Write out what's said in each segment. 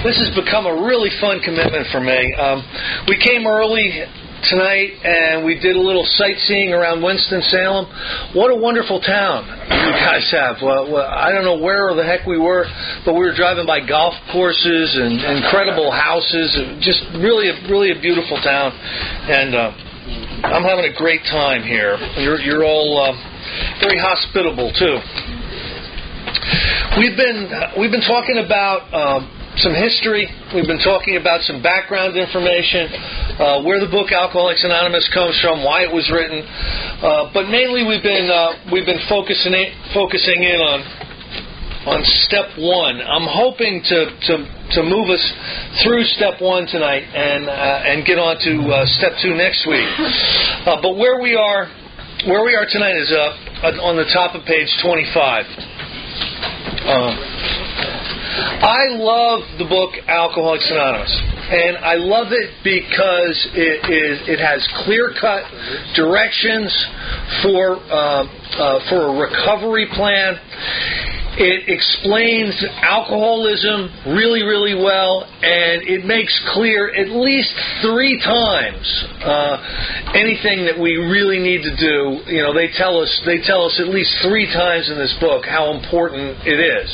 This has become a really fun commitment for me. We came early tonight and we did a little sightseeing around Winston-Salem. What a wonderful town you guys have. Well, I don't know where the heck we were, but we were driving by golf courses and incredible houses. Just really a beautiful town. And I'm having a great time here. You're all very hospitable too. We've been talking about some history. We've been talking about some background information, where the book Alcoholics Anonymous comes from, why it was written, but mainly we've been focusing in on step one. I'm hoping to move us through step one tonight and get on to step two next week. But where we are tonight is on the top of page 25. I love the book Alcoholics Anonymous, and I love it because it has clear-cut directions for a recovery plan. It explains alcoholism really, really well, and it makes clear at least 3 times anything that we really need to do. You know, they tell us at least 3 times in this book how important it is.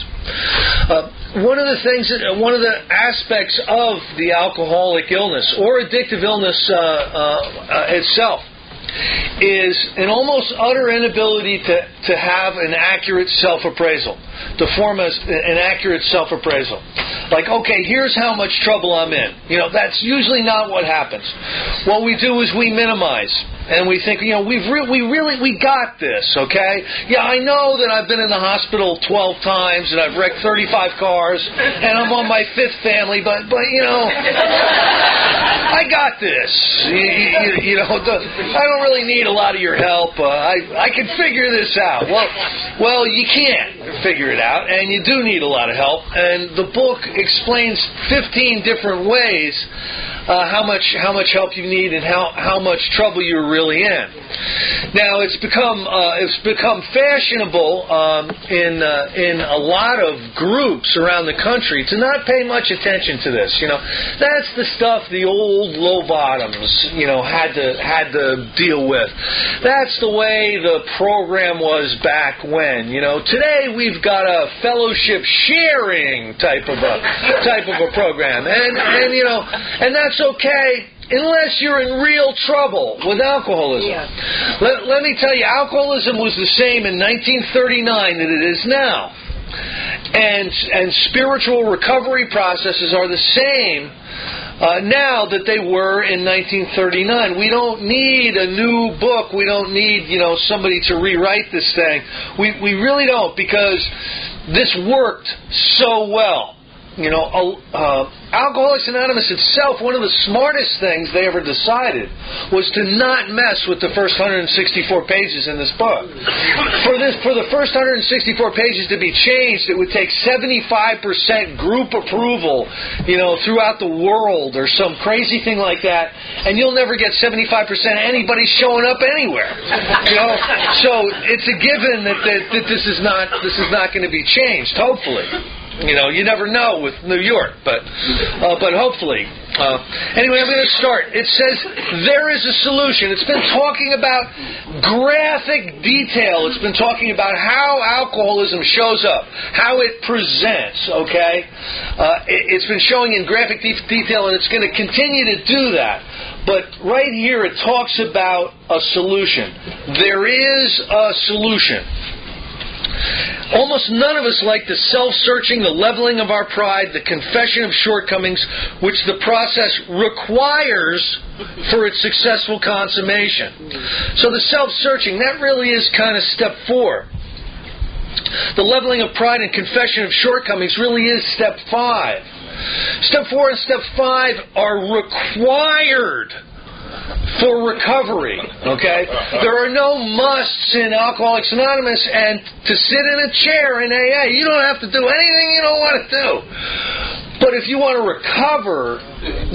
One of the aspects of the alcoholic illness or addictive illness itself is an almost utter inability to have an accurate self-appraisal, to form an accurate self-appraisal. Like, okay, here's how much trouble I'm in. You know, that's usually not what happens. What we do is we minimize. And we think, you know, we got this, okay? Yeah, I know that I've been in the hospital 12 times and I've wrecked 35 cars and I'm on my 5th family, but you know, I got this. You know, I don't really need a lot of your help. I can figure this out. Well, you can't figure it out, and you do need a lot of help. And the book explains 15 different ways how much help you need and how much trouble you're really in. Now it's become fashionable in a lot of groups around the country to not pay much attention to this. You know, that's the stuff the old low bottoms, you know, had to deal with. That's the way the program was back when. You know, today we've got a fellowship sharing type of a program, and you know, and that's okay unless you're in real trouble with alcoholism. Yeah. Let me tell you, alcoholism was the same in 1939 that it is now. And spiritual recovery processes are the same now that they were in 1939. We don't need a new book. We don't need, you know, somebody to rewrite this thing. We really don't, because this worked so well. You know, Alcoholics Anonymous itself, one of the smartest things they ever decided was to not mess with the first 164 pages in this book. For the first 164 pages to be changed, it would take 75% group approval, you know, throughout the world or some crazy thing like that, and you'll never get 75% of anybody showing up anywhere. You know, so it's a given that this is not going to be changed. Hopefully. You know, you never know with New York, but hopefully. Anyway, I'm going to start. It says there is a solution. It's been talking about graphic detail. It's been talking about how alcoholism shows up, how it presents, okay? It's been showing in graphic detail, and it's going to continue to do that. But right here it talks about a solution. There is a solution. Almost none of us like the self-searching, the leveling of our pride, the confession of shortcomings, which the process requires for its successful consummation. So the self-searching, that really is kind of step 4. The leveling of pride and confession of shortcomings really is step 5. Step 4 and step 5 are required for recovery, okay? There are no musts in Alcoholics Anonymous, and to sit in a chair in AA, you don't have to do anything you don't want to do. But if you want to recover,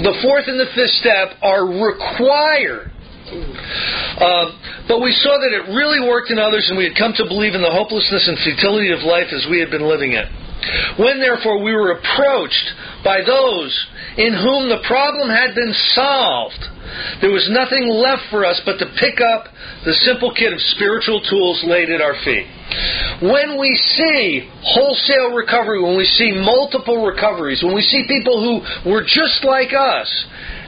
the 4th and the 5th step are required. But we saw that it really worked in others, and we had come to believe in the hopelessness and futility of life as we had been living it. When, therefore, we were approached by those in whom the problem had been solved, there was nothing left for us but to pick up the simple kit of spiritual tools laid at our feet. When we see wholesale recovery, when we see multiple recoveries, when we see people who were just like us,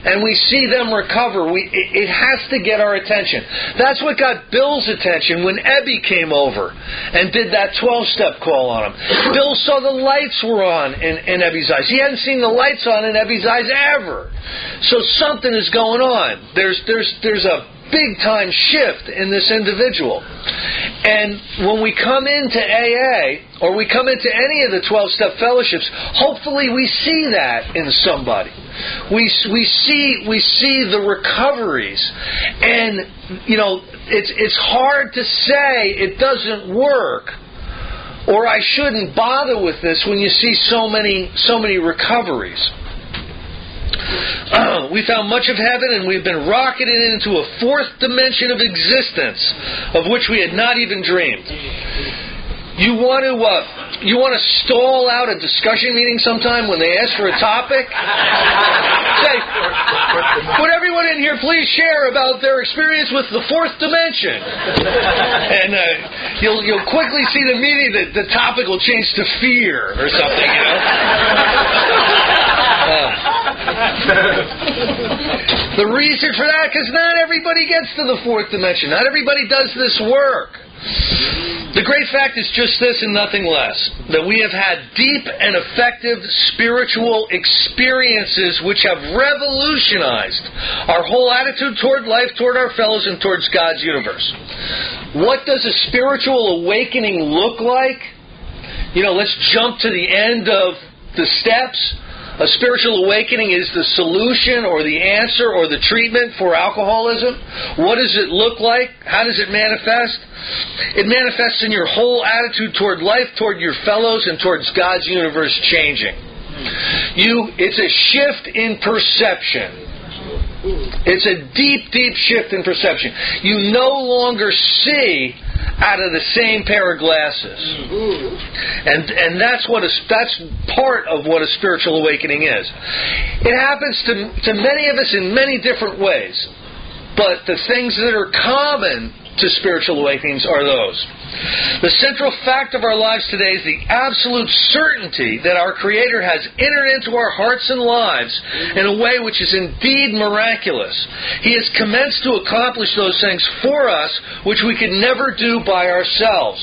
and we see them recover, it has to get our attention. That's what got Bill's attention when Ebby came over and did that 12-step call on him. Bill saw the lights were on in Ebby's eyes. He hadn't seen the lights on in Ebby's eyes ever. So something is going on. There's a big-time shift in this individual. And when we come into AA, or we come into any of the 12-step fellowships, hopefully we see that in somebody. We see the recoveries. And, it's hard to say it doesn't work, or I shouldn't bother with this when you see so many recoveries. We found much of heaven, and we've been rocketed into a fourth dimension of existence of which we had not even dreamed. You want to stall out a discussion meeting sometime when they ask for a topic? Say, would everyone in here please share about their experience with the fourth dimension? And you'll quickly see the meeting that the topic will change to fear or something, The reason for that, because not everybody gets to the fourth dimension. Not everybody does this work. The great fact is just this and nothing less, that we have had deep and effective spiritual experiences which have revolutionized our whole attitude toward life, toward our fellows, and towards God's universe. What does a spiritual awakening look like? Let's jump to the end of the steps. A spiritual awakening is the solution or the answer or the treatment for alcoholism. What does it look like? How does it manifest? It manifests in your whole attitude toward life, toward your fellows, and towards God's universe changing. It's a shift in perception. It's a deep, deep shift in perception. You no longer see out of the same pair of glasses. And that's part of what a spiritual awakening is. It happens to many of us in many different ways. But the things that are common to spiritual awakenings are those. The central fact of our lives today is the absolute certainty that our Creator has entered into our hearts and lives in a way which is indeed miraculous. He has commenced to accomplish those things for us which we could never do by ourselves.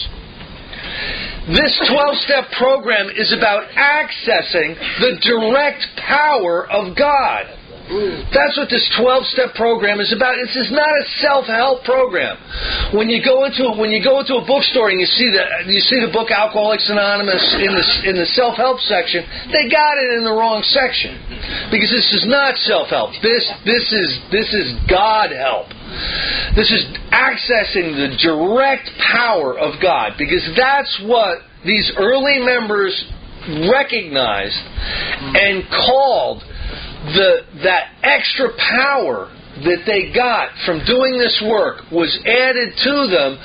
This 12-step program is about accessing the direct power of God. That's what this 12-step program is about. This is not a self-help program. When you go into a bookstore and you see the book Alcoholics Anonymous in the self-help section, they got it in the wrong section, because this is not self-help. This is God help. This is accessing the direct power of God, because that's what these early members recognized and called that extra power that they got from doing this work was added to them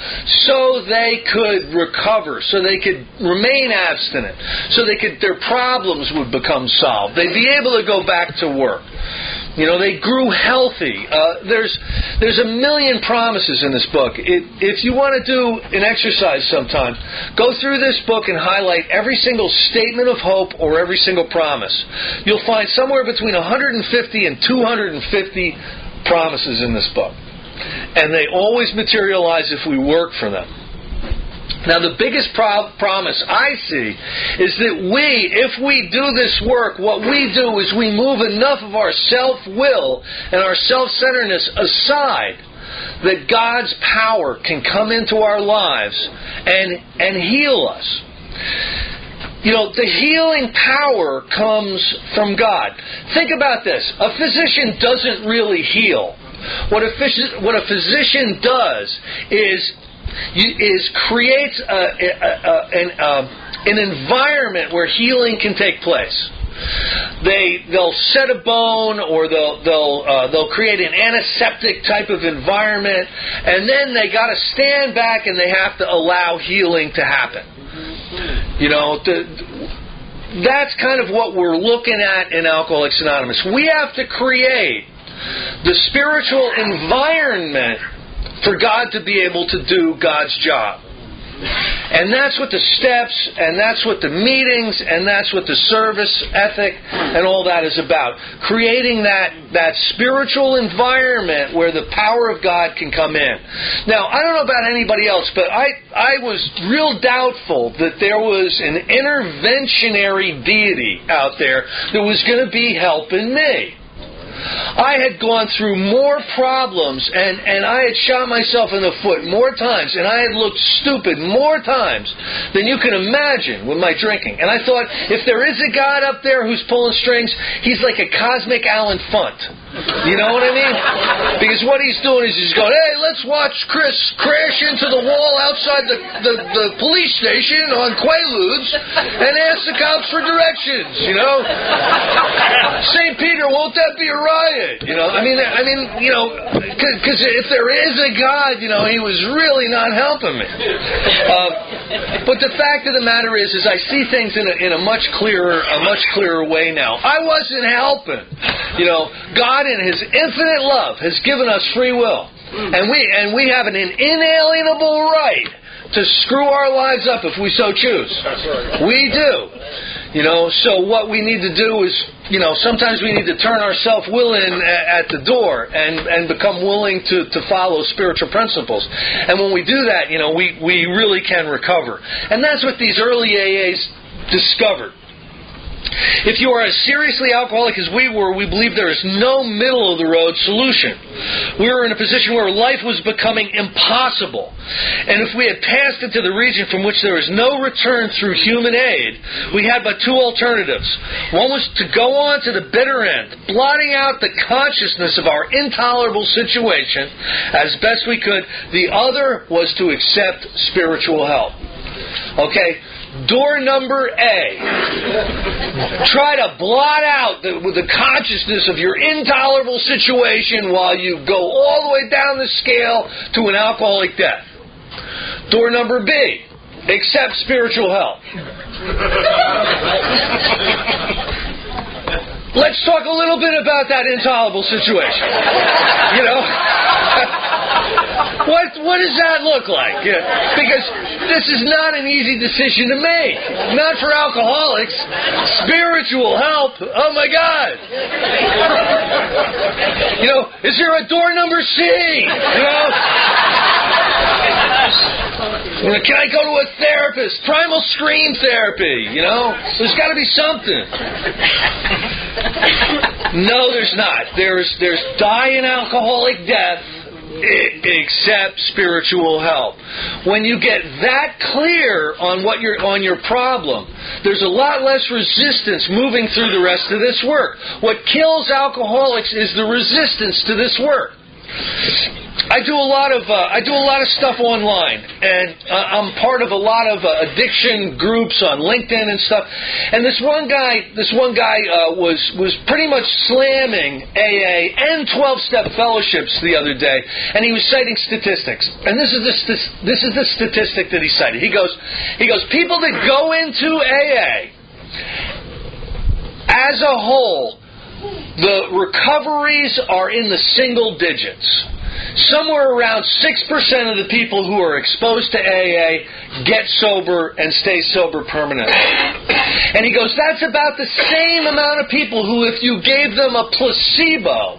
so they could recover, so they could remain abstinent, so their problems would become solved. They'd be able to go back to work. They grew healthy. There's a million promises in this book. If you want to do an exercise sometime, go through this book and highlight every single statement of hope or every single promise. You'll find somewhere between 150 and 250 promises in this book. And they always materialize if we work for them. Now, the biggest promise I see is that if we do this work, what we do is we move enough of our self-will and our self-centeredness aside that God's power can come into our lives and heal us. The healing power comes from God. Think about this. A physician doesn't really heal. What a physician does is creates an environment where healing can take place. They'll set a bone, or they'll create an antiseptic type of environment, and then they got to stand back and they have to allow healing to happen. that's kind of what we're looking at in Alcoholics Anonymous. We have to create the spiritual environment for God to be able to do God's job. And that's what the steps, and that's what the meetings, and that's what the service ethic and all that is about. Creating that spiritual environment where the power of God can come in. Now, I don't know about anybody else, but I was real doubtful that there was an interventionary deity out there that was going to be helping me. I had gone through more problems, and I had shot myself in the foot more times, and I had looked stupid more times than you can imagine with my drinking. And I thought, if there is a God up there who's pulling strings, he's like a cosmic Alan Funt. You know what I mean? Because what he's doing is he's going, hey, let's watch Chris crash into the wall outside the police station on Quaaludes and ask the cops for directions, you know? St. Peter, won't that be a riot? You know, I mean, you know, because if there is a God, you know, he was really not helping me. But the fact of the matter is I see things in a much clearer way now. I wasn't helping. You know, God in His infinite love has given us free will, and we have an inalienable right to screw our lives up if we so choose. That's right. We do. You know, so what we need to do is, you know, sometimes we need to turn our self-will in at the door and become willing to follow spiritual principles. And when we do that, you know, we really can recover. And that's what these early AAs discovered. If you are as seriously alcoholic as we were, we believe there is no middle-of-the-road solution. We were in a position where life was becoming impossible. And if we had passed into the region from which there is no return through human aid, we had but two alternatives. One was to go on to the bitter end, blotting out the consciousness of our intolerable situation as best we could. The other was to accept spiritual help. Okay? Door number A. Try to blot out the consciousness of your intolerable situation while you go all the way down the scale to an alcoholic death. Door number B. Accept spiritual help. Let's talk a little bit about that intolerable situation. You know? What does that look like? Yeah. Because this is not an easy decision to make. Not for alcoholics. Spiritual help. Oh my God. You know, is there a door number C? You know? Can I go to a therapist? Primal scream therapy, you know? There's got to be something. No, there's not. There's die an alcoholic death, except spiritual help. When you get that clear on your problem, there's a lot less resistance moving through the rest of this work. What kills alcoholics is the resistance to this work. I do a lot of stuff online, and I'm part of a lot of addiction groups on LinkedIn and stuff. And this one guy was pretty much slamming AA and 12-step fellowships the other day, and he was citing statistics. And this is the statistic that he cited. He goes, people that go into AA as a whole, the recoveries are in the single digits. Somewhere around 6% of the people who are exposed to AA get sober and stay sober permanently. And he goes, that's about the same amount of people who, if you gave them a placebo,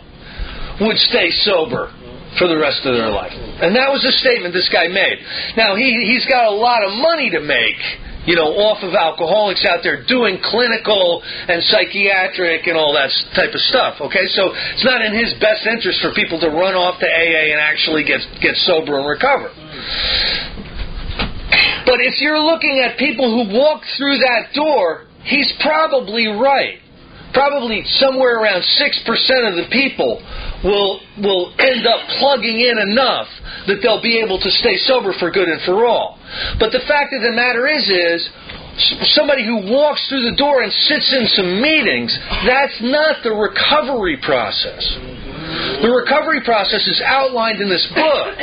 would stay sober for the rest of their life. And that was a statement this guy made. Now, he's got a lot of money to make, you know, off of alcoholics out there doing clinical and psychiatric and all that type of stuff, okay? So it's not in his best interest for people to run off to AA and actually get sober and recover. But if you're looking at people who walk through that door, he's probably right. Probably somewhere around 6% of the people will end up plugging in enough that they'll be able to stay sober for good and for all. But the fact of the matter is somebody who walks through the door and sits in some meetings, that's not the recovery process. The recovery process is outlined in this book.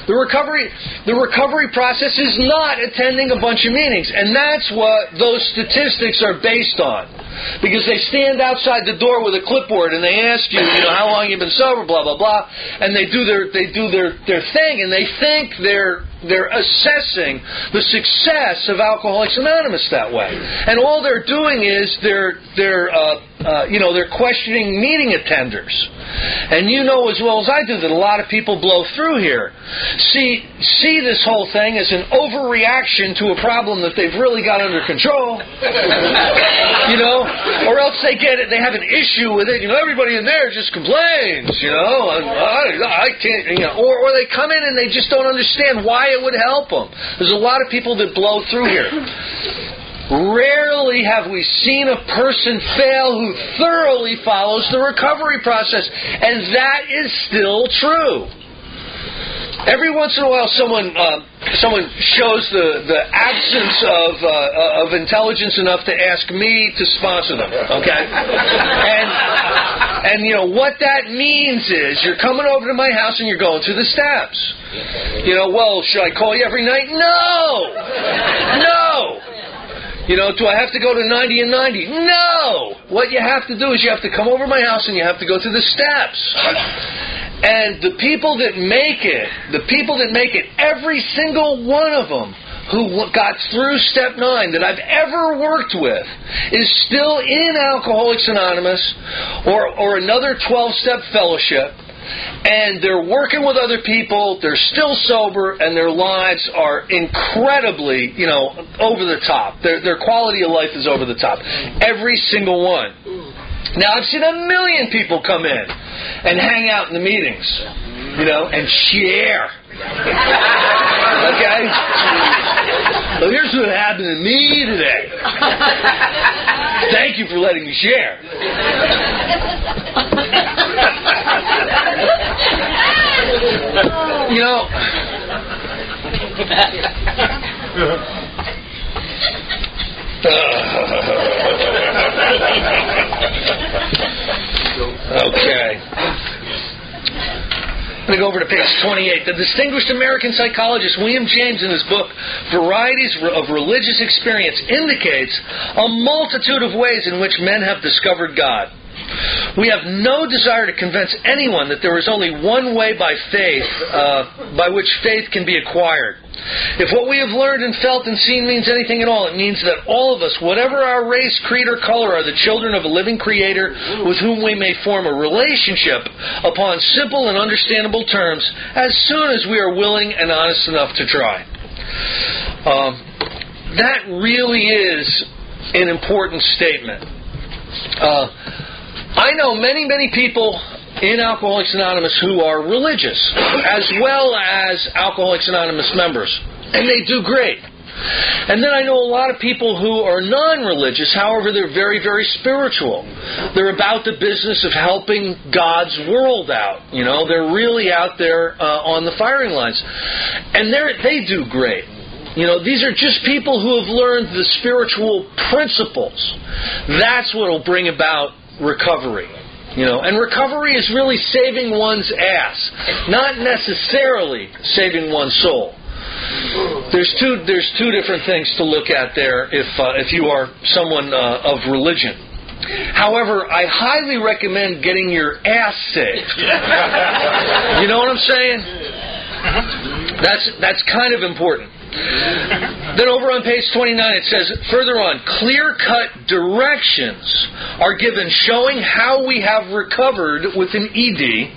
The recovery process is not attending a bunch of meetings, and that's what those statistics are based on. Because they stand outside the door with a clipboard and they ask you, how long you've been sober, blah blah blah, and they do their thing, and they think they're assessing the success of Alcoholics Anonymous that way. And all they're doing is they're questioning meeting attenders. And you know as well as I do that a lot of people blow through here. See this whole thing as an overreaction to a problem that they've really got under control. Or else they get it, they have an issue with it. Everybody in there just complains, I can't, or they come in and they just don't understand why it would help them. There's a lot of people that blow through here. Rarely have we seen a person fail who thoroughly follows the recovery process, and that is still true. Every once in a while, someone shows the absence of intelligence enough to ask me to sponsor them. Okay, and what that means is you're coming over to my house and you're going through the steps. Well, should I call you every night? No. Do I have to go to 90 and 90? No. What you have to do is you have to come over to my house and you have to go through the steps. And the people that make it, every single one of them who got through step 9 that I've ever worked with is still in Alcoholics Anonymous or another 12-step fellowship, and they're working with other people, they're still sober, and their lives are incredibly, over the top. Their quality of life is over the top. Every single one. Now, I've seen 1 million people come in and hang out in the meetings, and share. Okay? So here's what happened to me today. Thank you for letting me share. Okay. I'm going to go over to page 28. The distinguished American psychologist William James, in his book Varieties of Religious Experience, indicates a multitude of ways in which men have discovered God. We have no desire to convince anyone that there is only one way by which faith can be acquired. If what we have learned and felt and seen means anything at all, it means that all of us, whatever our race, creed, or color, are the children of a living Creator with whom we may form a relationship upon simple and understandable terms as soon as we are willing and honest enough to try. That really is an important statement. I know many, many people in Alcoholics Anonymous who are religious, as well as Alcoholics Anonymous members, and they do great. And then I know a lot of people who are non-religious, however, they're very, very spiritual. They're about the business of helping God's world out. They're really out there on the firing lines. And they do great. These are just people who have learned the spiritual principles. That's what will bring about recovery. And recovery is really saving one's ass, not necessarily saving one's soul. There's two different things to look at there if you are someone of religion. However, I highly recommend getting your ass saved. You know what I'm saying? That's kind of important. Then over on page 29 it says, further on, clear-cut directions are given showing how we have recovered with an ED.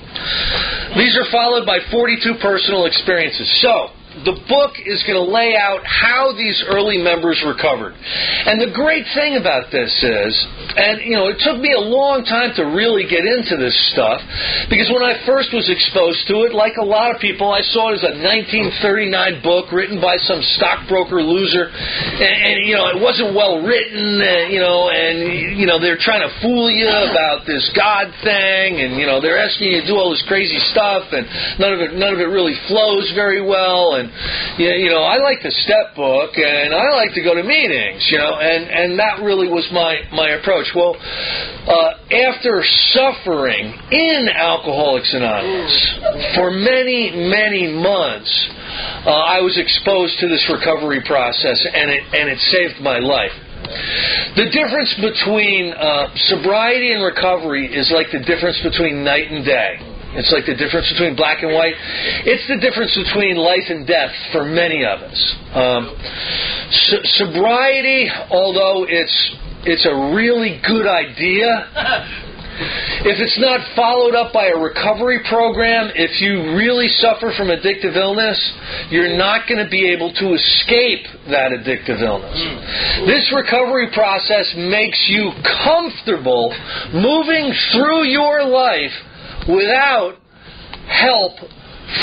These are followed by 42 personal experiences. So, the book is going to lay out how these early members recovered. And the great thing about this is, and it took me a long time to really get into this stuff, because when I first was exposed to it, like a lot of people, I saw it as a 1939 book written by some stockbroker loser, and it wasn't well written, and they're trying to fool you about this God thing, and they're asking you to do all this crazy stuff, and none of it really flows very well. And I like the step book, and I like to go to meetings, and that really was my approach. Well, after suffering in Alcoholics Anonymous for many, many months, I was exposed to this recovery process, and it saved my life. The difference between sobriety and recovery is like the difference between night and day. It's like the difference between black and white. It's the difference between life and death for many of us. Sobriety, although it's a really good idea, if it's not followed up by a recovery program, if you really suffer from addictive illness, you're not going to be able to escape that addictive illness. This recovery process makes you comfortable moving through your life without help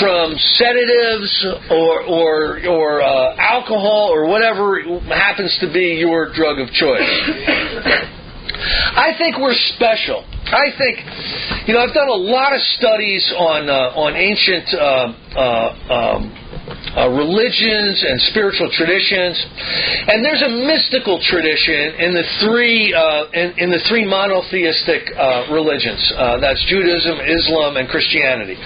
from sedatives or alcohol or whatever happens to be your drug of choice. I think we're special. I think, I've done a lot of studies on ancient religions and spiritual traditions, and there's a mystical tradition in the three monotheistic religions. That's Judaism, Islam, and Christianity.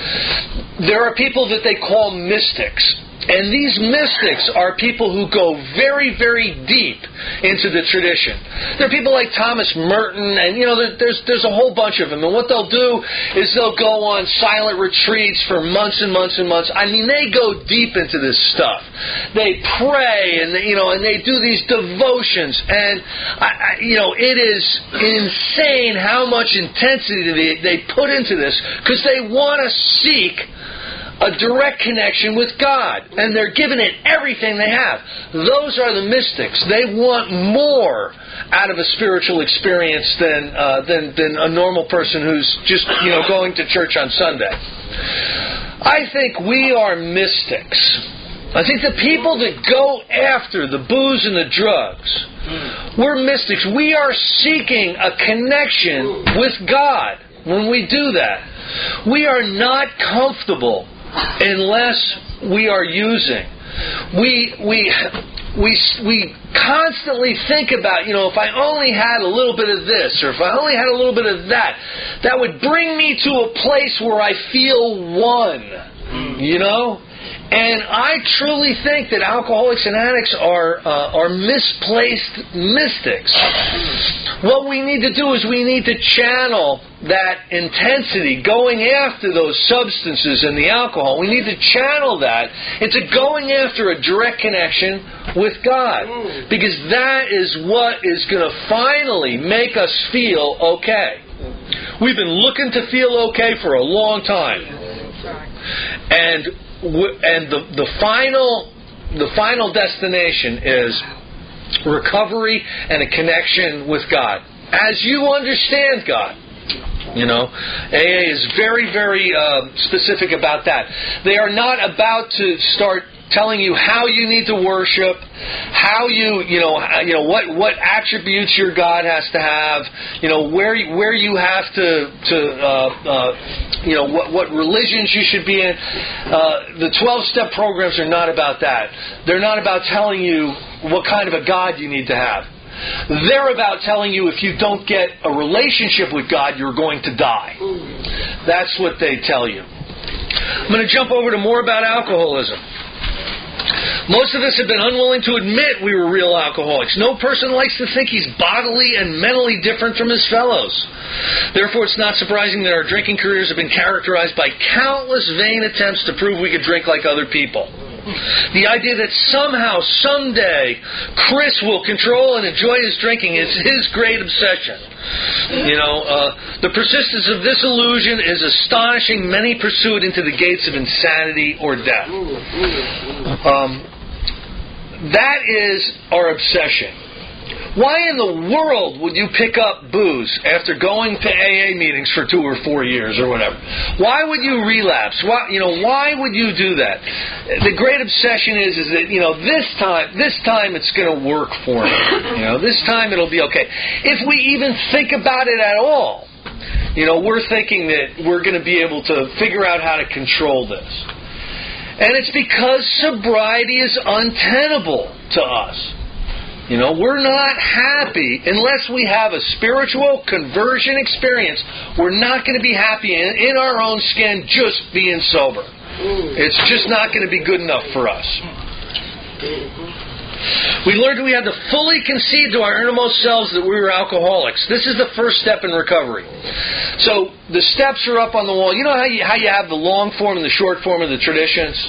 There are people that they call mystics. And these mystics are people who go very, very deep into the tradition. There are people like Thomas Merton, and there's a whole bunch of them. And what they'll do is they'll go on silent retreats for months and months and months. I mean, they go deep into this stuff. They pray, and they do these devotions, and it is insane how much intensity they put into this because they want to seek a direct connection with God, and they're giving it everything they have. Those are the mystics. They want more out of a spiritual experience than a normal person who's just going to church on Sunday. I think we are mystics. I think the people that go after the booze and the drugs, we're mystics. We are seeking a connection with God when we do that. We are not comfortable unless we are using. We constantly think about, if I only had a little bit of this, or if I only had a little bit of that, that would bring me to a place where I feel one, And I truly think that alcoholics and addicts are misplaced mystics. What we need to do is we need to channel that intensity going after those substances and the alcohol. We need to channel that into going after a direct connection with God. Because that is what is going to finally make us feel okay. We've been looking to feel okay for a long time. And the final destination is recovery and a connection with God. As you understand God. AA is very, very specific about that. They are not about to start telling you how you need to worship, how what attributes your God has to have, where you have to what religions you should be in. The 12-step programs are not about that. They're not about telling you what kind of a God you need to have. They're about telling you if you don't get a relationship with God, you're going to die. That's what they tell you. I'm going to jump over to more about alcoholism. Most of us have been unwilling to admit we were real alcoholics. No person likes to think he's bodily and mentally different from his fellows. Therefore, it's not surprising that our drinking careers have been characterized by countless vain attempts to prove we could drink like other people. The idea that somehow, someday, Chris will control and enjoy his drinking is his great obsession. The persistence of this illusion is astonishing. Many pursue it into the gates of insanity or death. That is our obsession. Why in the world would you pick up booze after going to AA meetings for 2 or 4 years or whatever? Why would you relapse? Why would you do that? The great obsession is that this time it's going to work for me. This time it'll be okay. If we even think about it at all, we're thinking that we're going to be able to figure out how to control this. And it's because sobriety is untenable to us. We're not happy unless we have a spiritual conversion experience. We're not going to be happy in our own skin just being sober. It's just not going to be good enough for us. We learned we had to fully concede to our innermost selves that we were alcoholics. This is the first step in recovery. So the steps are up on the wall. You know how you have the long form and the short form of the traditions?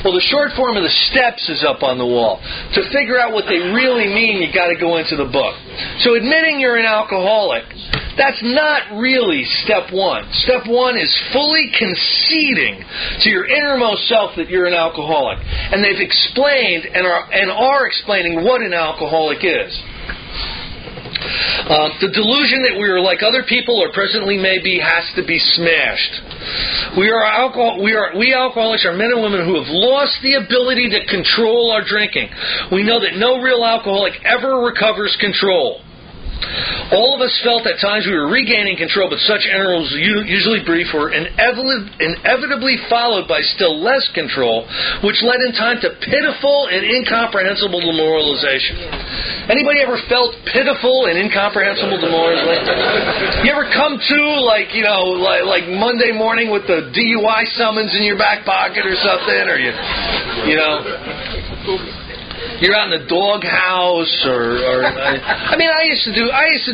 Well, the short form of the steps is up on the wall. To figure out what they really mean, you got to go into the book. So admitting you're an alcoholic, that's not really step one. Step one is fully conceding to your innermost self that you're an alcoholic. And they've explained and are explaining what an alcoholic is. The delusion that we are like other people or presently may be has to be smashed. We alcoholics are men and women who have lost the ability to control our drinking. We know that no real alcoholic ever recovers control. All of us felt at times we were regaining control, but such intervals, usually brief, were inevitably followed by still less control, which led in time to pitiful and incomprehensible demoralization. Anybody ever felt pitiful and incomprehensible demoralization? You ever come to, like Monday morning with the DUI summons in your back pocket or something, or you're out in the doghouse, I used to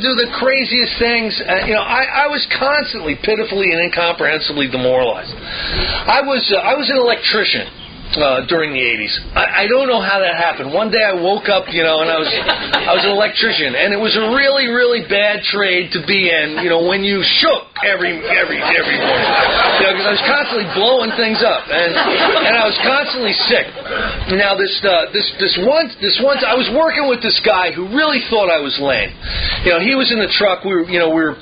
do the craziest things. I was constantly pitifully and incomprehensibly demoralized. I was an electrician during the 80s. I don't know how that happened. One day I woke up, and I was an electrician, and it was a really, really bad trade to be in. When you shook every morning, because I was constantly blowing things up, and I was constantly sick. Now this once I was working with this guy who really thought I was lame. He was in the truck. We were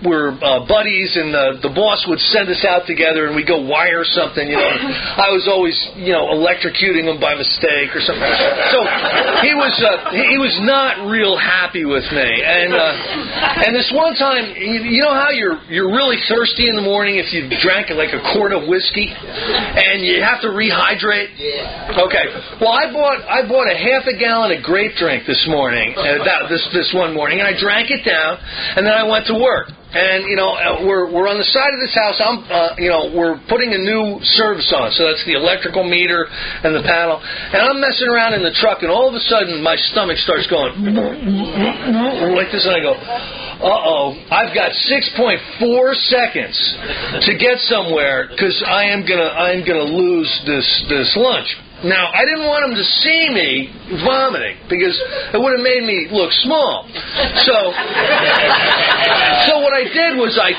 buddies, and the boss would send us out together, and we'd go wire something. I was always electrocuting him by mistake or something. So he was not real happy with me. And this one time, you know how you're really thirsty in the morning if you drank like a quart of whiskey, and you have to rehydrate. Okay. Well, I bought a half a gallon of grape drink this morning. This one morning, and I drank it down, and then I went to work. And we're on the side of this house. We're putting a new service on, so that's the electrical meter and the panel. And I'm messing around in the truck, and all of a sudden my stomach starts going like this, and I go, uh-oh, I've got 6.4 seconds to get somewhere because I am gonna lose this lunch. Now, I didn't want him to see me vomiting because it would have made me look small. So what I did was I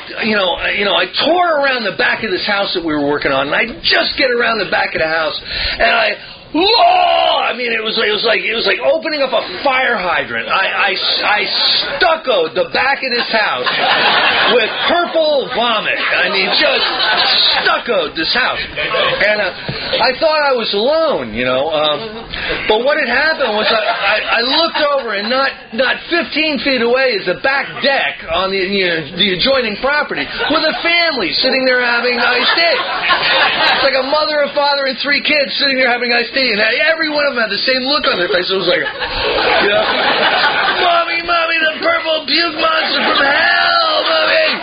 tore around the back of this house that we were working on, and I just get around the back of the house, and it was like opening up a fire hydrant. I stuccoed the back of this house with purple vomit. Just stuccoed this house. And I thought I was alone, But what had happened was I looked over, and not 15 feet away is the back deck on the adjoining property with a family sitting there having iced tea. It's like a mother, a father, and 3 kids sitting there having iced tea. And every one of them had the same look on their face. It was like, Mommy, the purple puke monster from hell, Mommy!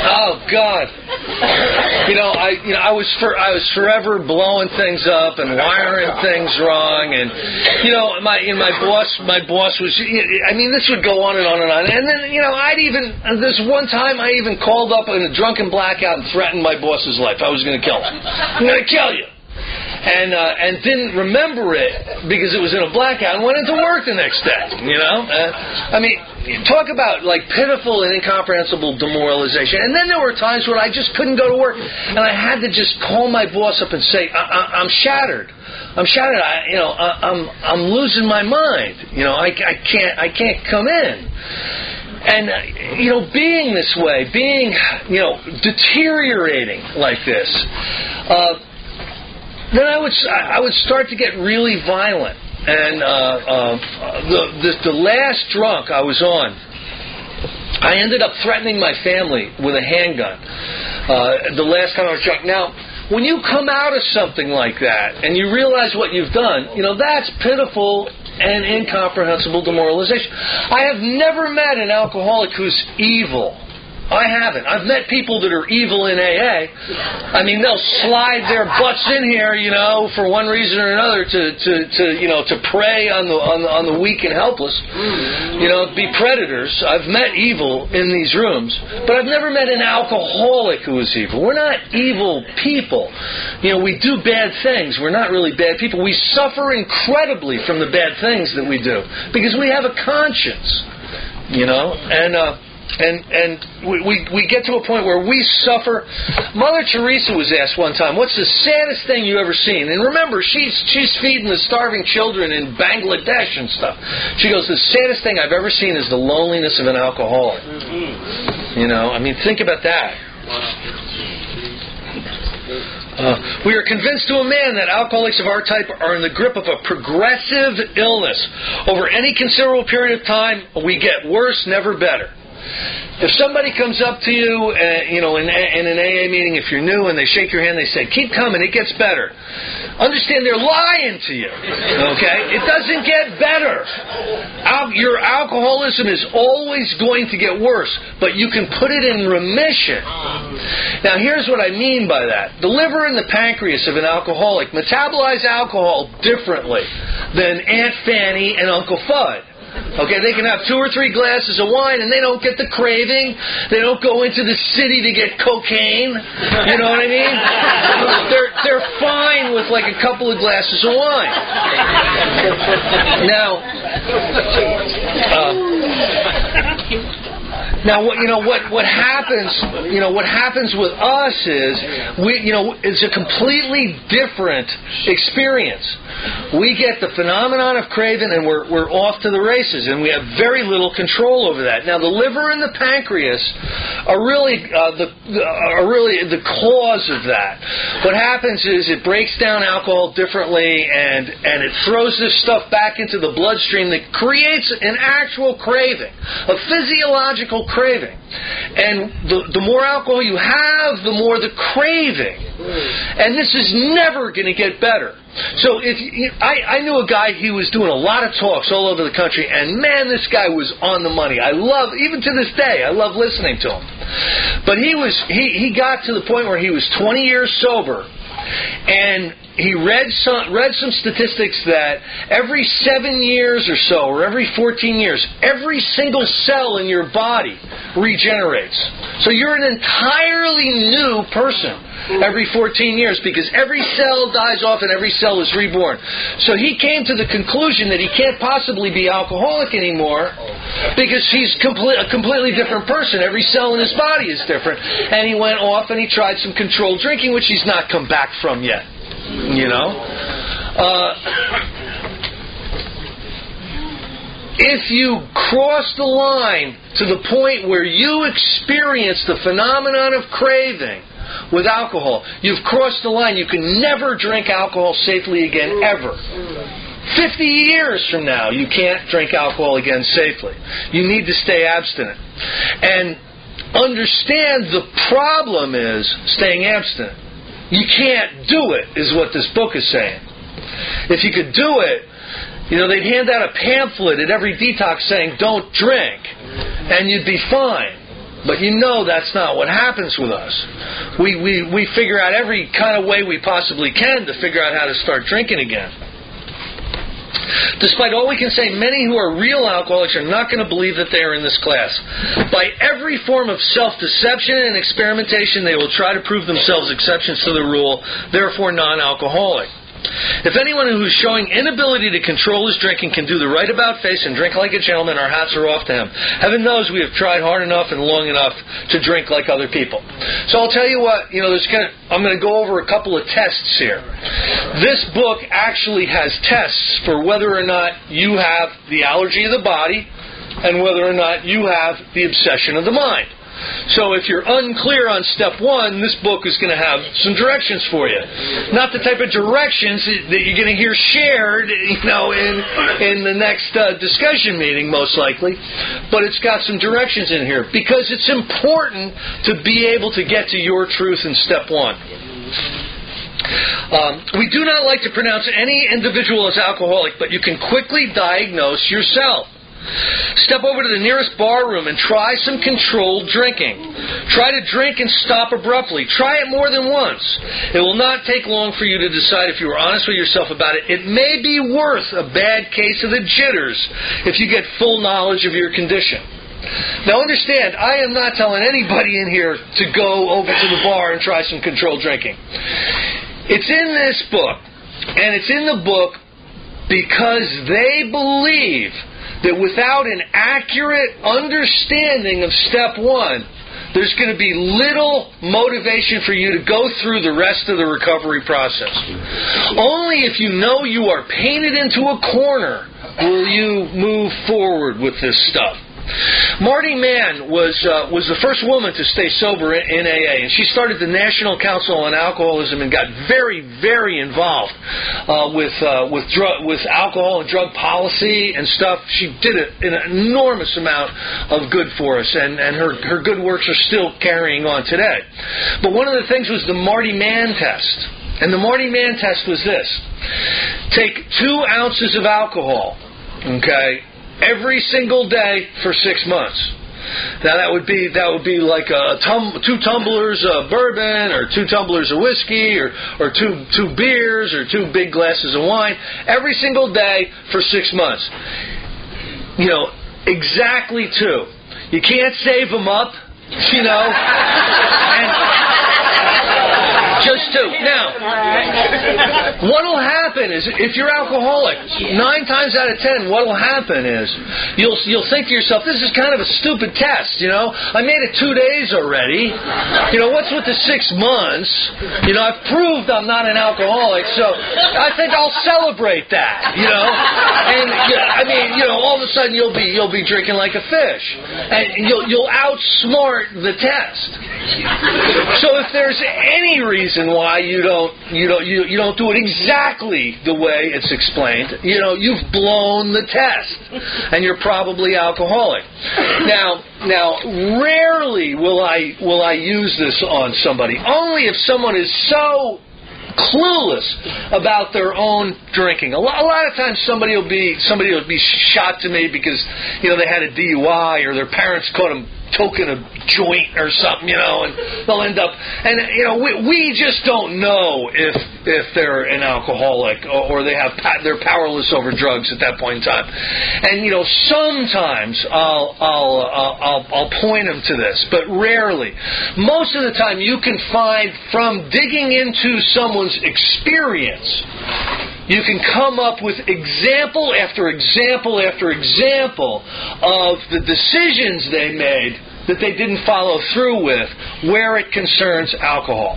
Oh God! I was forever blowing things up and wiring things wrong, and my boss was. This would go on and on and on. And then this one time I even called up in a drunken blackout and threatened my boss's life. I was going to kill him. I'm going to kill you. And didn't remember it because it was in a blackout and went into work the next day, talk about like pitiful and incomprehensible demoralization. And then there were times when I just couldn't go to work, and I had to just call my boss up and say, I'm shattered. I'm losing my mind. I can't come in. And, being this way, deteriorating like this, then I would start to get really violent. And the last drunk I was on, I ended up threatening my family with a handgun. The last time I was drunk. Now, when you come out of something like that and you realize what you've done, that's pitiful and incomprehensible demoralization. I have never met an alcoholic who's evil. I haven't. I've met people that are evil in AA. I mean, they'll slide their butts in here, for one reason or another to prey on the weak and helpless. Be predators. I've met evil in these rooms, but I've never met an alcoholic who is evil. We're not evil people. We do bad things. We're not really bad people. We suffer incredibly from the bad things that we do because we have a conscience. And we get to a point where we suffer. Mother Teresa was asked one time, "What's the saddest thing you ever seen?" And remember, she's feeding the starving children in Bangladesh and stuff. She goes, "The saddest thing I've ever seen is the loneliness of an alcoholic." Think about that. We are convinced to a man that alcoholics of our type are in the grip of a progressive illness. Over any considerable period of time, we get worse, never better. If somebody comes up to you, in an AA meeting, if you're new, and they shake your hand, they say, "Keep coming, it gets better." Understand they're lying to you, okay? It doesn't get better. Your alcoholism is always going to get worse, but you can put it in remission. Now, here's what I mean by that. The liver and the pancreas of an alcoholic metabolize alcohol differently than Aunt Fanny and Uncle Fudd. Okay, they can have 2 or 3 glasses of wine and they don't get the craving. They don't go into the city to get cocaine. You know what I mean? They're fine with like a couple of glasses of wine. Now, what happens with us is it's a completely different experience. We get the phenomenon of craving, and we're off to the races, and we have very little control over that. Now, the liver and the pancreas are really the cause of that. What happens is it breaks down alcohol differently, and it throws this stuff back into the bloodstream that creates an actual craving, a physiological craving. And the more alcohol you have, the more the craving. And this is never going to get better. So I knew a guy, he was doing a lot of talks all over the country, and man, this guy was on the money. Even to this day, I love listening to him. But he got to the point where he was 20 years sober, and he read some statistics that every 7 years or so, or every 14 years, every single cell in your body regenerates. So you're an entirely new person every 14 years because every cell dies off and every cell is reborn. So he came to the conclusion that he can't possibly be alcoholic anymore because he's a completely different person. Every cell in his body is different. And he went off and he tried some controlled drinking, which he's not come back from yet. If you cross the line to the point where you experience the phenomenon of craving with alcohol, you've crossed the line. You can never drink alcohol safely again, ever. 50 years from now, you can't drink alcohol again safely. You need to stay abstinent. And understand the problem is staying abstinent. You can't do it, is what this book is saying. If you could do it, they'd hand out a pamphlet at every detox saying, "Don't drink," and you'd be fine. But that's not what happens with us. We figure out every kind of way we possibly can to figure out how to start drinking again. Despite all we can say, many who are real alcoholics are not going to believe that they are in this class. By every form of self-deception and experimentation, they will try to prove themselves exceptions to the rule, therefore non-alcoholic. If anyone who is showing inability to control his drinking can do the right about face and drink like a gentleman, our hats are off to him. Heaven knows we have tried hard enough and long enough to drink like other people. So I'll tell you what, I'm going to go over a couple of tests here. This book actually has tests for whether or not you have the allergy of the body and whether or not you have the obsession of the mind. So if you're unclear on step 1, this book is going to have some directions for you. Not the type of directions that you're going to hear shared, in the next discussion meeting, most likely. But it's got some directions in here because it's important to be able to get to your truth in step 1. We do not like to pronounce any individual as alcoholic, but you can quickly diagnose yourself. Step over to the nearest bar room and try some controlled drinking. Try to drink and stop abruptly. Try it more than once. It will not take long for you to decide if you are honest with yourself about it. It may be worth a bad case of the jitters if you get full knowledge of your condition. Now understand, I am not telling anybody in here to go over to the bar and try some controlled drinking. It's in this book, and it's in the book because they believe that without an accurate understanding of step one, there's going to be little motivation for you to go through the rest of the recovery process. Only if you know you are painted into a corner will you move forward with this stuff. Marty Mann was the first woman to stay sober in AA, and she started the National Council on Alcoholism and got very, very involved with alcohol and drug policy and stuff. She did an enormous amount of good for us, and her good works are still carrying on today. But one of the things was the Marty Mann test, and the Marty Mann test was this: take 2 ounces of alcohol, okay, every single day for 6 months. Now that would be like 2 tumblers of bourbon, or 2 tumblers of whiskey, or two beers, or 2 big glasses of wine every single day for 6 months. You know, exactly 2. You can't save them up, you know. And just 2. Now, what'll happen is, if you're alcoholic, 9 times out of 10, what'll happen is you'll think to yourself, this is kind of a stupid test, you know. I made it 2 days already. You know, what's with the 6 months? You know, I've proved I'm not an alcoholic, so I think I'll celebrate that, you know. And I mean, you know, all of a sudden you'll be drinking like a fish, and you'll outsmart the test. So if there's any reason why you don't do it exactly the way it's explained, you know, you've blown the test, and you're probably alcoholic. Now, rarely will I use this on somebody. Only if someone is so clueless about their own drinking. A lot of times somebody will be shot to me because, you know, they had a DUI, or their parents caught them toking a joint or something, you know, and they'll end up, and you know, we just don't know if they're an alcoholic or they're powerless over drugs at that point in time. And you know, sometimes I'll point them to this, but rarely. Most of the time, you can find, from digging into someone's experience, you can come up with example after example after example of the decisions they made that they didn't follow through with where it concerns alcohol.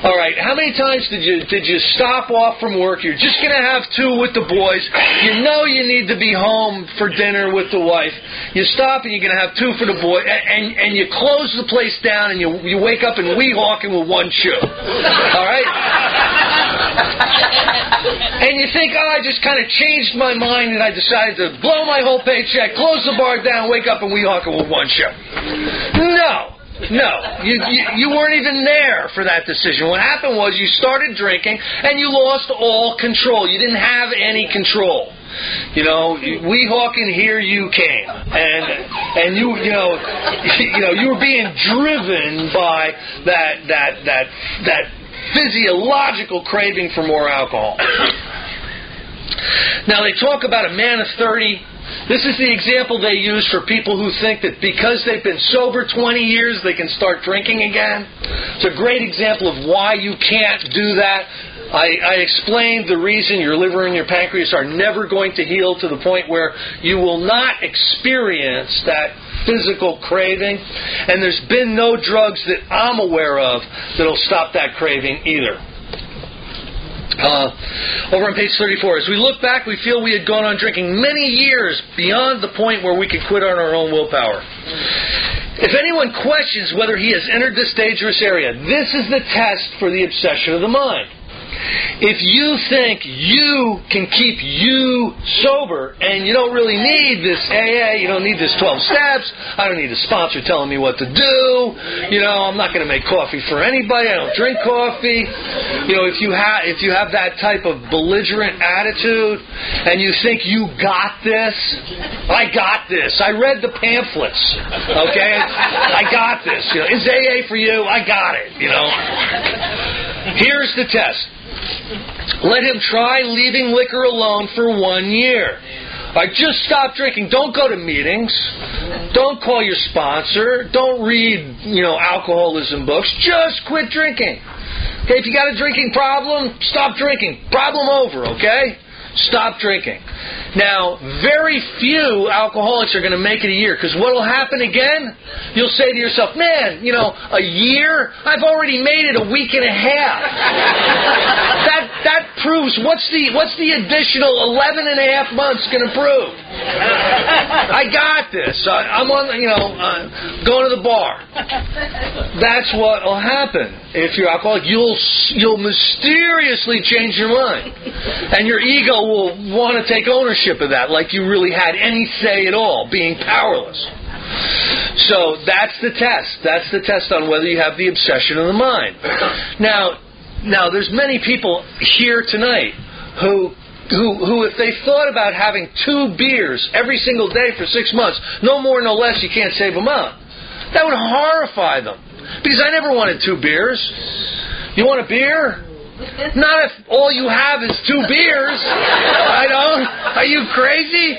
All right, how many times did you stop off from work? You're just going to have 2 with the boys. You know you need to be home for dinner with the wife. You stop and you're going to have 2 for the boy, and you close the place down, and you wake up in Weehawken with 1 shoe. All right? And you think, I just kind of changed my mind, and I decided to blow my whole paycheck, close the bar down, wake up in Weehawken with 1 shoe. No, you weren't even there for that decision. What happened was you started drinking and you lost all control. You didn't have any control. You know, Weehawken, here you came, and you were being driven by that physiological craving for more alcohol. Now they talk about a man of 30. This is the example they use for people who think that because they've been sober 20 years, they can start drinking again. It's a great example of why you can't do that. I explained the reason your liver and your pancreas are never going to heal to the point where you will not experience that physical craving. And there's been no drugs that I'm aware of that'll stop that craving either. Over on page 34, as we look back, we feel we had gone on drinking many years beyond the point where we could quit on our own willpower. If anyone questions whether he has entered this dangerous area, this is the test for the obsession of the mind. If you think you can keep you sober and you don't really need this AA, you don't need this 12 steps, I don't need a sponsor telling me what to do, you. I'm not going to make coffee for anybody. I don't drink coffee. If you have that type of belligerent attitude and you think you got this, I got this. I read the pamphlets. Okay, I got this. Is AA for you? I got it. Here's the test. Let him try leaving liquor alone for 1 year. Just stop drinking. Don't go to meetings. Don't call your sponsor. Don't read, alcoholism books. Just quit drinking. Okay, if you got a drinking problem, stop drinking. Problem over, okay? Stop drinking. Now, very few alcoholics are going to make it a year, because what will happen again? You'll say to yourself, man, a year? I've already made it a week and a half. That proves, what's the additional 11 and a half months going to prove? I got this. I'm on, going to the bar. That's what will happen. If you're alcoholic, you'll mysteriously change your mind. And your ego will want to take ownership of that, like you really had any say at all, being powerless. So that's the test. That's the test on whether you have the obsession of the mind. Now there's many people here tonight who if they thought about having 2 beers every single day for 6 months, no more, no less, you can't save them up. That would horrify them. Because I never wanted 2 beers. You want a beer? Not if all you have is 2 beers. I don't. Are you crazy?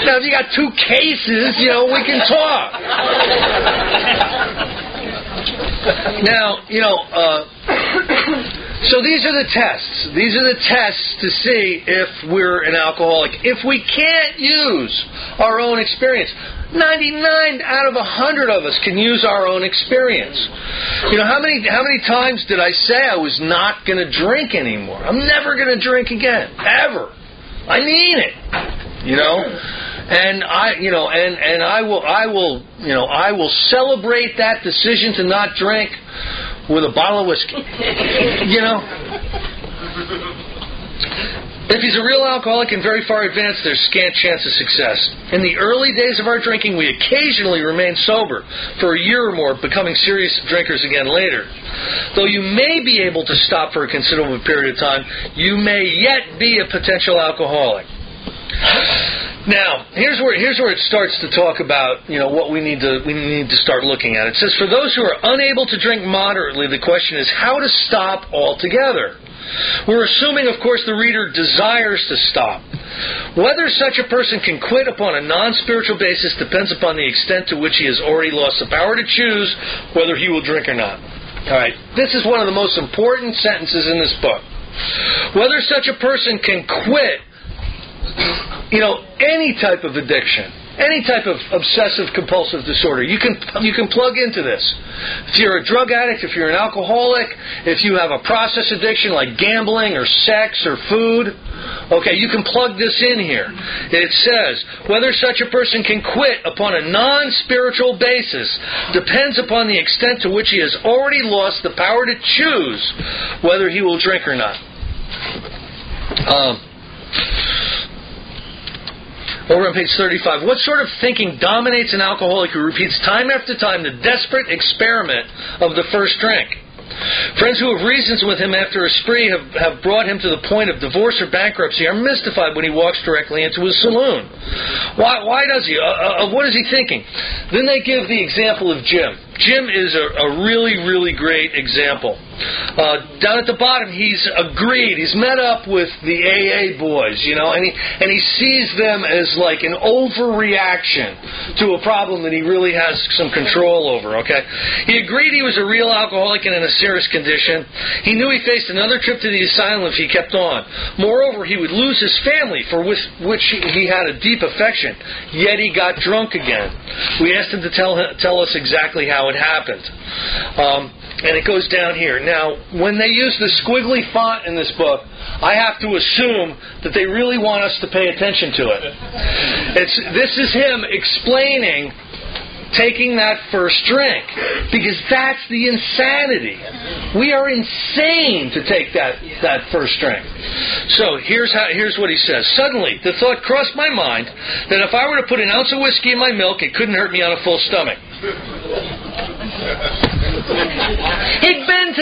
Now, if you got 2 cases, we can talk. Now, so these are the tests. These are the tests to see if we're an alcoholic. If we can't use our own experience, 99 out of 100 of us can use our own experience. How many times did I say I was not going to drink anymore? I'm never going to drink again, ever. I mean it. And I will celebrate that decision to not drink with a bottle of whiskey. If he's a real alcoholic and very far advanced, there's scant chance of success. In the early days of our drinking, we occasionally remain sober for a year or more, becoming serious drinkers again later. Though you may be able to stop for a considerable period of time, you may yet be a potential alcoholic. Now, here's where it starts to talk about, what we need to start looking at. It says, for those who are unable to drink moderately, the question is how to stop altogether. We're assuming, of course, the reader desires to stop. Whether such a person can quit upon a non-spiritual basis depends upon the extent to which he has already lost the power to choose whether he will drink or not. All right, this is one of the most important sentences in this book. Whether such a person can quit any type of addiction, any type of obsessive-compulsive disorder. You can plug into this. If you're a drug addict, if you're an alcoholic, if you have a process addiction like gambling or sex or food, okay, you can plug this in here. It says, whether such a person can quit upon a non-spiritual basis depends upon the extent to which he has already lost the power to choose whether he will drink or not. Over on page 35, what sort of thinking dominates an alcoholic who repeats time after time the desperate experiment of the first drink? Friends who have reasons with him after a spree have brought him to the point of divorce or bankruptcy are mystified when he walks directly into his saloon. Why does he? What is he thinking? Then they give the example of Jim. Jim is a really, really great example. Down at the bottom, he's agreed. He's met up with the AA boys, and he sees them as like an overreaction to a problem that he really has some control over, okay? He agreed he was a real alcoholic and in a serious condition. He knew he faced another trip to the asylum if he kept on. Moreover, he would lose his family, for which he had a deep affection, yet he got drunk again. We asked him to tell us exactly how it happened. And it goes down here. Now, when they use the squiggly font in this book, I have to assume that they really want us to pay attention to it. This is him explaining taking that first drink, because that's the insanity. We are insane to take that first drink. So here's what he says. Suddenly, the thought crossed my mind that if I were to put an ounce of whiskey in my milk, it couldn't hurt me on a full stomach.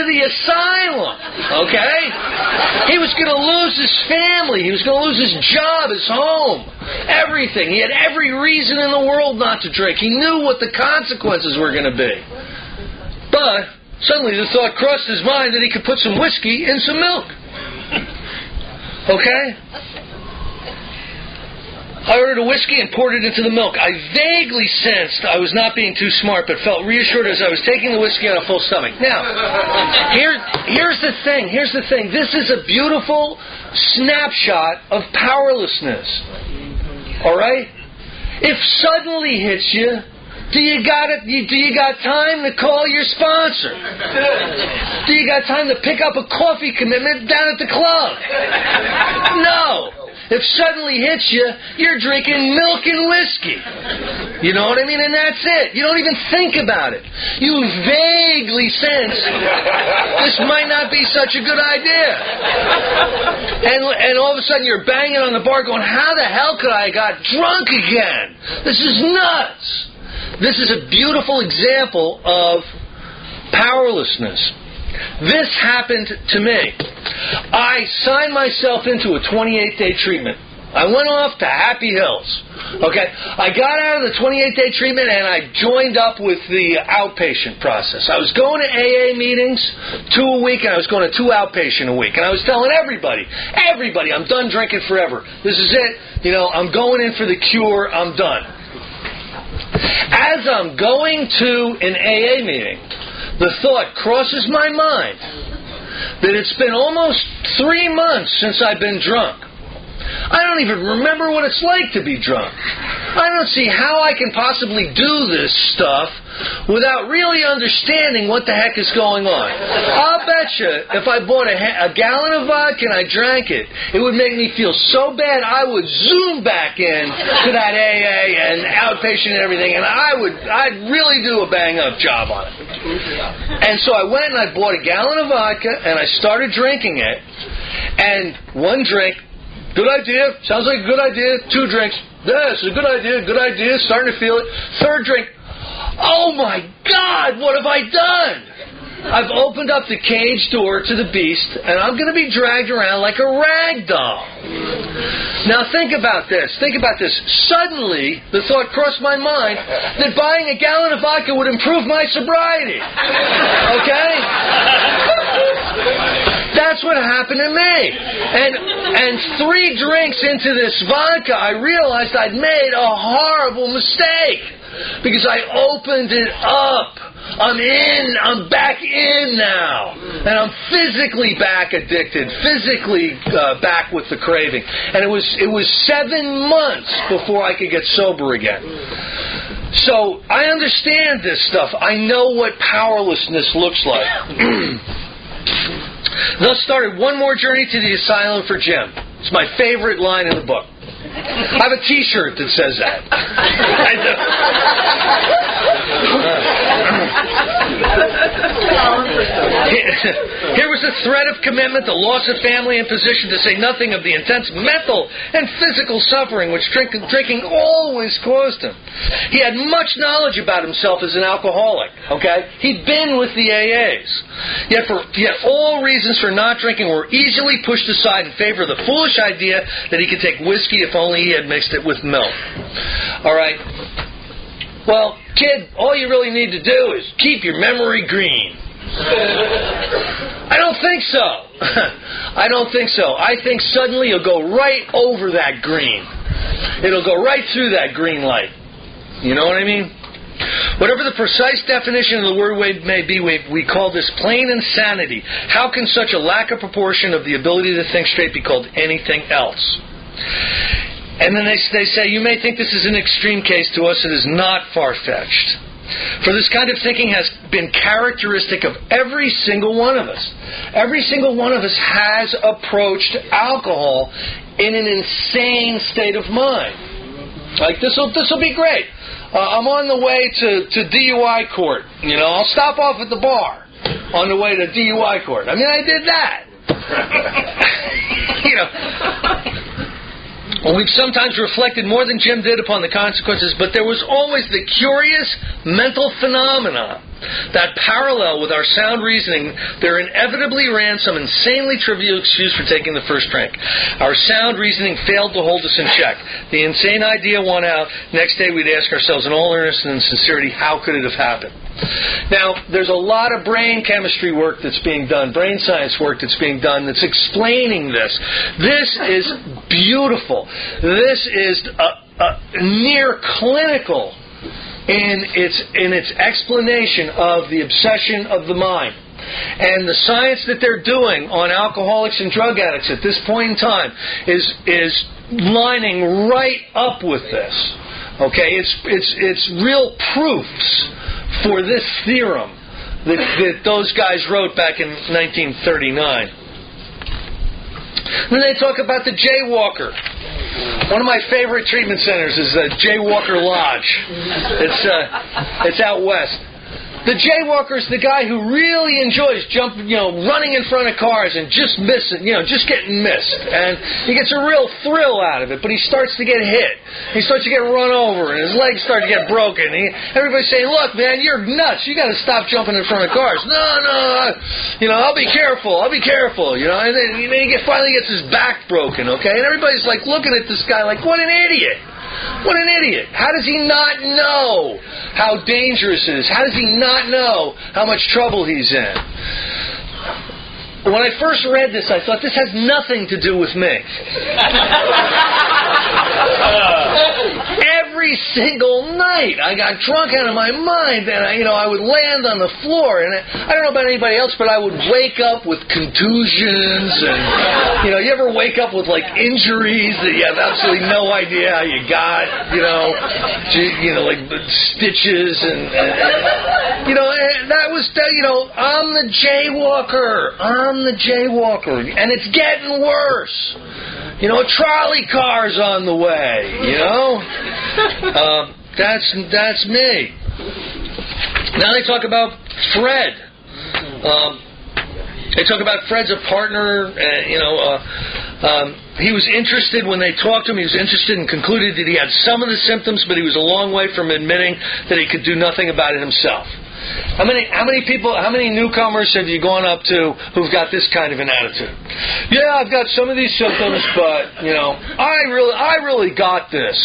the asylum, okay? He was going to lose his family. He was going to lose his job, his home, everything. He had every reason in the world not to drink. He knew what the consequences were going to be. But suddenly the thought crossed his mind that he could put some whiskey in some milk. Okay? I ordered a whiskey and poured it into the milk. I vaguely sensed I was not being too smart, but felt reassured as I was taking the whiskey on a full stomach. Now, here's the thing. Here's the thing. This is a beautiful snapshot of powerlessness. All right? If suddenly hits you, do you got time to call your sponsor? Do you got time to pick up a coffee commitment down at the club? No. If suddenly hits you, you're drinking milk and whiskey. You know what I mean? And that's it. You don't even think about it. You vaguely sense this might not be such a good idea. And all of a sudden you're banging on the bar going, how the hell could I got drunk again? This is nuts. This is a beautiful example of powerlessness. This happened to me. I signed myself into a 28-day treatment. I went off to Happy Hills. Okay? I got out of the 28-day treatment and I joined up with the outpatient process. I was going to AA meetings 2 a week and I was going to 2 outpatient a week. And I was telling everybody, I'm done drinking forever. This is it. You know, I'm going in for the cure. I'm done. As I'm going to an AA meeting, the thought crosses my mind that it's been almost 3 months since I've been drunk. I don't even remember what it's like to be drunk. I don't see how I can possibly do this stuff without really understanding what the heck is going on. I'll bet you if I bought a gallon of vodka and I drank it, it would make me feel so bad I would zoom back in to that AA and outpatient and everything, and I'd really do a bang-up job on it. And so I went and I bought a gallon of vodka and I started drinking it, and 1 drink, good idea, sounds like a good idea. 2 drinks, yes, a good idea, starting to feel it. 3rd drink, oh my God, what have I done? I've opened up the cage door to the beast, and I'm going to be dragged around like a rag doll. Now think about this. Suddenly, the thought crossed my mind that buying a gallon of vodka would improve my sobriety. Okay? That's what happened to me. And 3 drinks into this vodka, I realized I'd made a horrible mistake. Because I opened it up. I'm back in now. And I'm physically back addicted, physically back with the craving. And it was 7 months before I could get sober again. So I understand this stuff. I know what powerlessness looks like. Thus started one more journey to the asylum for Jim. It's my favorite line in the book. I have a T-shirt that says that. I do. Here was a threat of commitment, the loss of family and position, to say nothing of the intense mental and physical suffering which drinking always caused him. He had much knowledge about himself as an alcoholic. Okay, he'd been with the AAs. Yet all reasons for not drinking were easily pushed aside in favor of the foolish idea that he could take whiskey if only he had mixed it with milk. All right. Well, kid, all you really need to do is keep your memory green. I don't think so. I don't think so. I think suddenly you'll go right over that green. It'll go right through that green light. You know what I mean? Whatever the precise definition of the word may be, we call this plain insanity. How can such a lack of proportion of the ability to think straight be called anything else? And then they say, you may think this is an extreme case. To us, it is not far-fetched. For this kind of thinking has been characteristic of every single one of us. Every single one of us has approached alcohol in an insane state of mind. Like, this will be great. I'm on the way to DUI court. You know, I'll stop off at the bar on the way to DUI court. I mean, I did that. You know. Well, we've sometimes reflected more than Jim did upon the consequences, but there was always the curious mental phenomenon that parallel with our sound reasoning, there inevitably ran some insanely trivial excuse for taking the first drink. Our sound reasoning failed to hold us in check. The insane idea won out. Next day we'd ask ourselves in all earnestness and sincerity, how could it have happened? Now, there's a lot of brain chemistry work that's being done, brain science work that's being done that's explaining this. This is beautiful. This is near clinical in its explanation of the obsession of the mind. And the science that they're doing on alcoholics and drug addicts at this point in time is lining right up with this. Okay, it's real proofs for this theorem that those guys wrote back in 1939. Then they talk about the jaywalker. One of my favorite treatment centers is the Jaywalker Lodge. It's out west. The jaywalker is the guy who really enjoys running in front of cars and just missing, just getting missed. And he gets a real thrill out of it, but he starts to get hit. He starts to get run over, and his legs start to get broken. Everybody's saying, look, man, you're nuts. You got to stop jumping in front of cars. No, I'll be careful. And then he finally gets his back broken, okay? And everybody's like looking at this guy like, what an idiot. What an idiot. How does he not know how dangerous it is? How does he not know how much trouble he's in? When I first read this, I thought, this has nothing to do with me. Every single night, I got drunk out of my mind, and I would land on the floor, and I don't know about anybody else, but I would wake up with contusions, and you ever wake up with like injuries that you have absolutely no idea how you got, like stitches, and that was, I'm the jaywalker, and it's getting worse. A trolley car's on the way, That's me. Now they talk about Fred. They talk about Fred's a partner, he was interested when they talked to him. He was interested and concluded that he had some of the symptoms, but he was a long way from admitting that he could do nothing about it himself. How many newcomers have you gone up to who've got this kind of an attitude? Yeah, I've got some of these symptoms, but I really got this.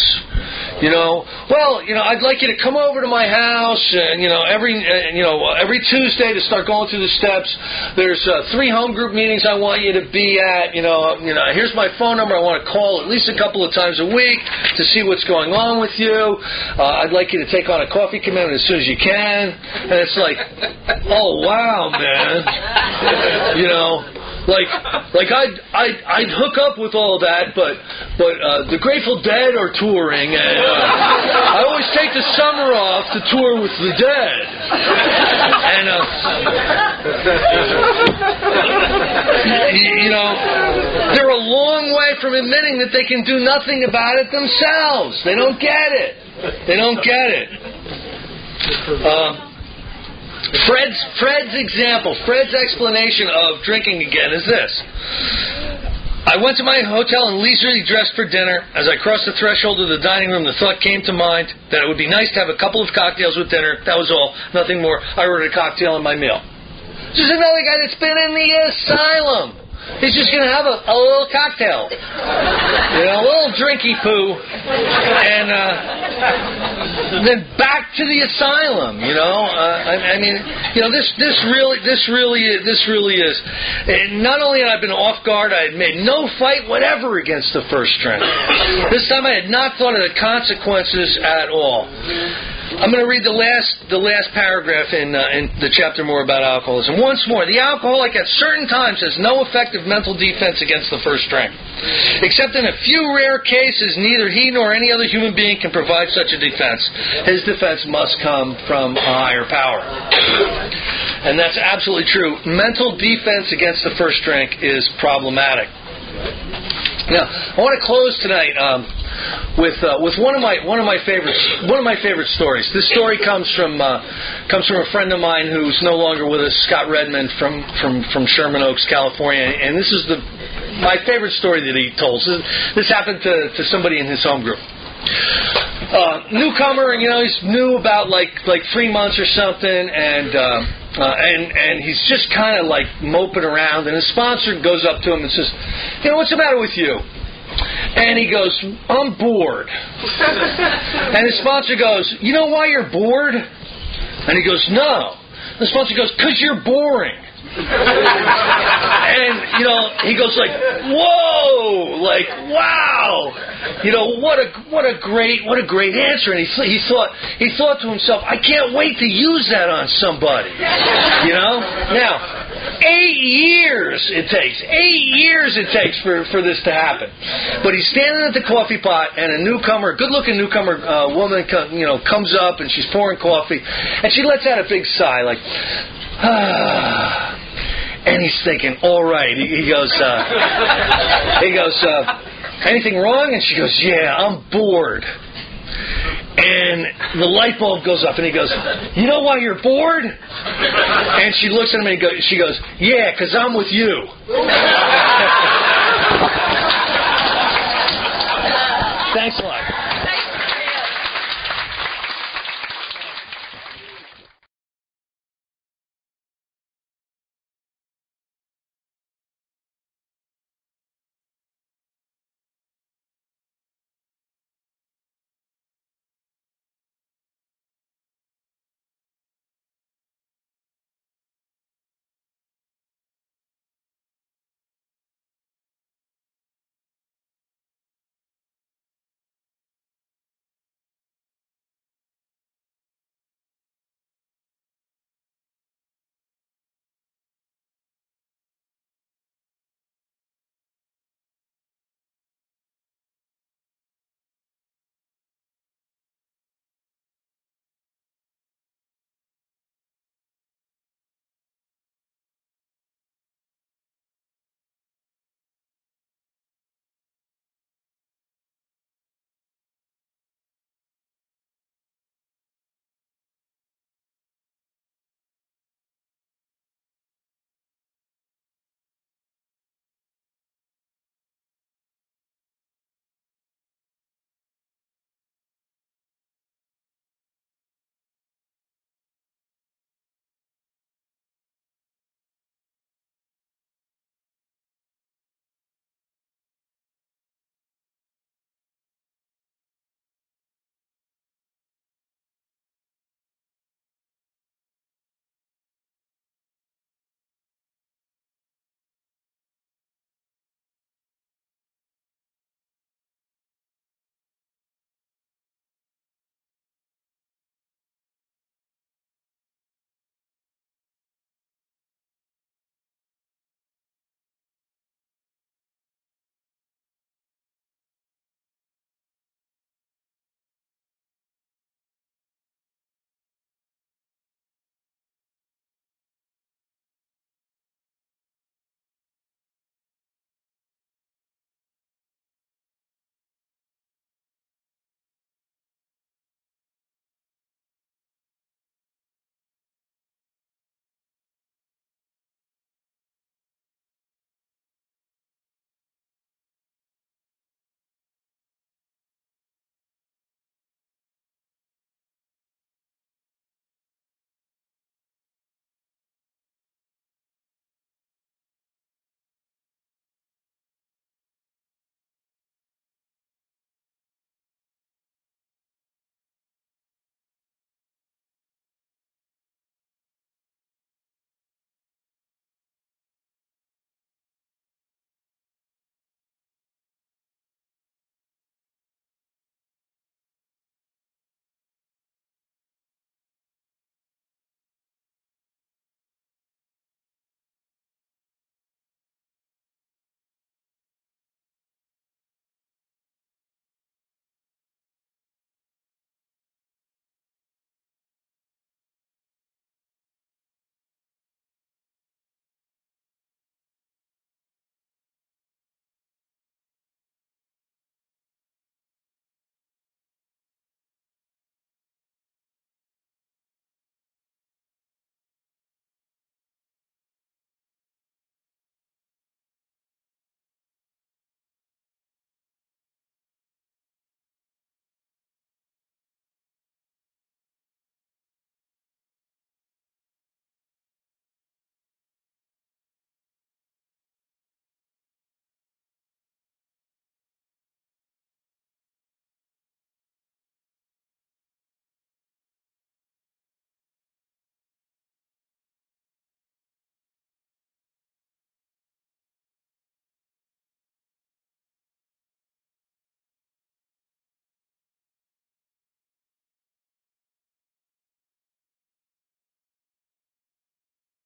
I'd like you to come over to my house, and every Tuesday to start going through the steps. There's 3 home group meetings I want you to be at. Here's my phone number. I want to call at least a couple of times a week to see what's going on with you. I'd like you to take on a coffee commitment as soon as you can. And it's like, oh wow, man, I'd hook up with all that, but the Grateful Dead are touring, and I always take the summer off to tour with the Dead, and they're a long way from admitting that they can do nothing about it themselves. They don't get it. Fred's example, Fred's explanation of drinking again is this. I went to my hotel and leisurely dressed for dinner. As I crossed the threshold of the dining room, the thought came to mind that it would be nice to have a couple of cocktails with dinner. That was all, nothing more. I ordered a cocktail in my meal. This is another guy that's been in the asylum. He's just going to have a little cocktail, a little drinky poo, and then back to the asylum. This really is. And not only had I been off guard, I had made no fight whatever against the first drink. This time I had not thought of the consequences at all. I'm going to read the last paragraph in the chapter more about alcoholism. Once more, the alcoholic at certain times has no effective mental defense against the first drink. Except in a few rare cases, neither he nor any other human being can provide such a defense. His defense must come from a higher power. And that's absolutely true. Mental defense against the first drink is problematic. Now, I want to close tonight with one of my favorite stories. This story comes from a friend of mine who's no longer with us, Scott Redmond from Sherman Oaks, California, and this is my favorite story that he told. This happened to somebody in his home group. newcomer, and he's new about like 3 months or something, and he's just kind of like moping around, and his sponsor goes up to him and says, what's the matter with you? And he goes, I'm bored. And his sponsor goes, you know why you're bored? And he goes, no. The sponsor goes, 'cause you're boring. And he goes like, whoa, like, wow, what a great answer. And he thought to himself, I can't wait to use that on somebody. Now 8 years it takes for this to happen. But he's standing at the coffee pot, and a good-looking newcomer woman comes up, and she's pouring coffee, and she lets out a big sigh, like, and he's thinking, all right. He goes, anything wrong? And she goes, yeah, I'm bored. And the light bulb goes up, and he goes, you know why you're bored? And she looks at him, and she goes, yeah, 'cause I'm with you. Thanks a lot.